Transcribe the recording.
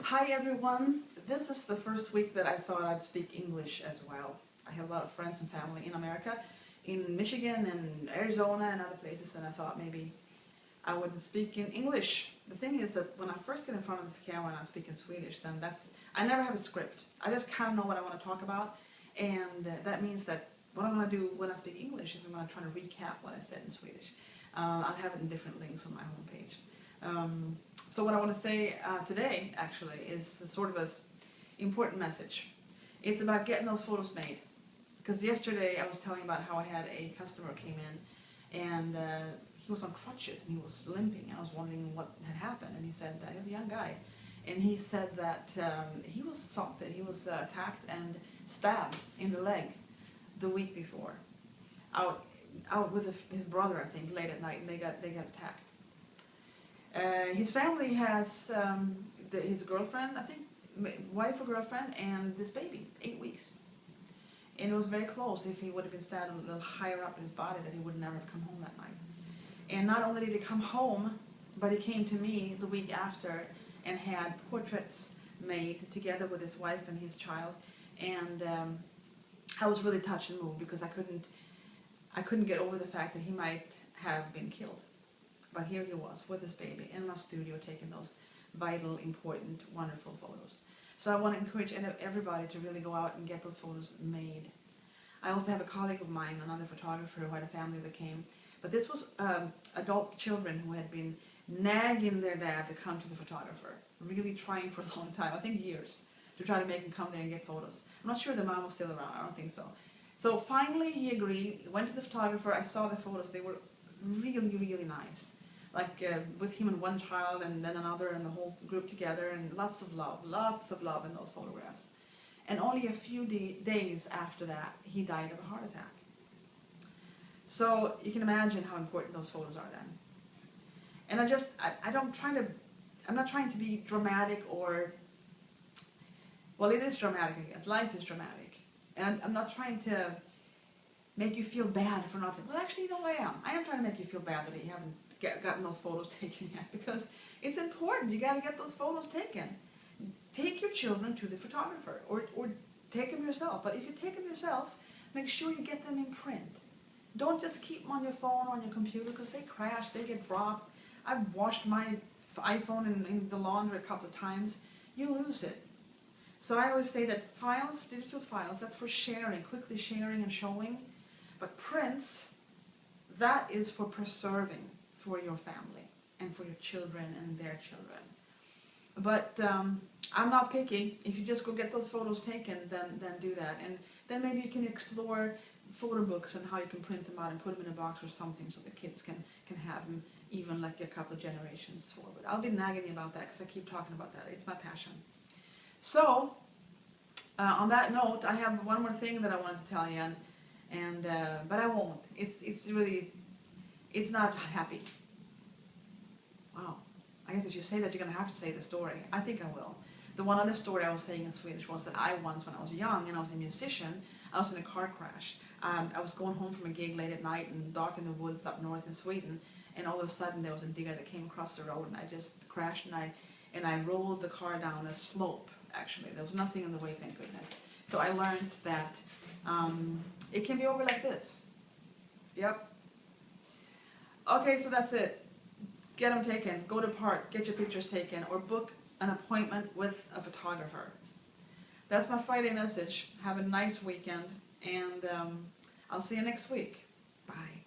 Hi everyone, this is the first week that I thought I'd speak English as well. I have a lot of friends and family in America, in Michigan and Arizona and other places, and I thought maybe I would speak in English. The thing is that when I first get in front of this camera and I speak in Swedish, then I never have a script. I just kind of know what I want to talk about, and that means that what I'm going to do when I speak English is I'm going to try to recap what I said in Swedish. I'll have it in different links on my homepage. So what I want to say today, actually, is sort of an important message. It's about getting those photos made. Because yesterday I was telling about how I had a customer came in, and he was on crutches and he was limping. I was wondering what had happened, and he said that he was a young guy. And he said that he was assaulted, he was attacked and stabbed in the leg the week before. Out with his brother, I think, late at night, and they got attacked. His family has his girlfriend, I think, wife or girlfriend, and this baby, 8 weeks. And it was very close. If he would have been stabbed a little higher up in his body, that he would never have come home that night. And not only did he come home, but he came to me the week after and had portraits made together with his wife and his child. And I was really touched and moved because I couldn't get over the fact that he might have been killed. But here he was with his baby in my studio taking those vital, important, wonderful photos. So I want to encourage everybody to really go out and get those photos made. I also have a colleague of mine, another photographer, who had a family that came. But this was adult children who had been nagging their dad to come to the photographer, really trying for a long time, I think years, to try to make him come there and get photos. I'm not sure the mom was still around, I don't think so. So finally he agreed, went to the photographer, I saw the photos, they were really, really nice. Like with him and one child and then another and the whole group together, and lots of love in those photographs. And only a few days after that, he died of a heart attack. So you can imagine how important those photos are then. And I'm not trying to be dramatic or, well, it is dramatic, I guess. Life is dramatic. And I'm not trying to make you feel bad for not, well, actually, you know, I am. I am trying to make you feel bad that you haven't gotten those photos taken yet, because it's important. You got to get those photos taken. Take your children to the photographer, or take them yourself. But if you take them yourself, make sure you get them in print. Don't just keep them on your phone or on your computer, because they crash, they get dropped. I've washed my iPhone in the laundry a couple of times. You lose it. So I always say that files, digital files, that's for sharing, quickly sharing and showing. But prints, that is for preserving for your family and for your children and their children. But I'm not picky. If you just go get those photos taken, then do that. And then maybe you can explore photo books and how you can print them out and put them in a box or something so the kids can have them even like a couple of generations forward. I'll be nagging you about that because I keep talking about that. It's my passion. So, on that note, I have one more thing that I wanted to tell you, but I won't. It's not happy. Wow. I guess if you say that, you're going to have to say the story. I think I will. The one other story I was saying in Swedish was that I once, when I was young and I was a musician, I was in a car crash. I was going home from a gig late at night and dark in the woods up north in Sweden, and all of a sudden there was a deer that came across the road, and I just crashed, and I rolled the car down a slope, actually. There was nothing in the way, thank goodness. So I learned that it can be over like this. Yep. Okay, so that's it. Get them taken, go to the park, get your pictures taken, or book an appointment with a photographer. That's my Friday message. Have a nice weekend, and I'll see you next week. Bye.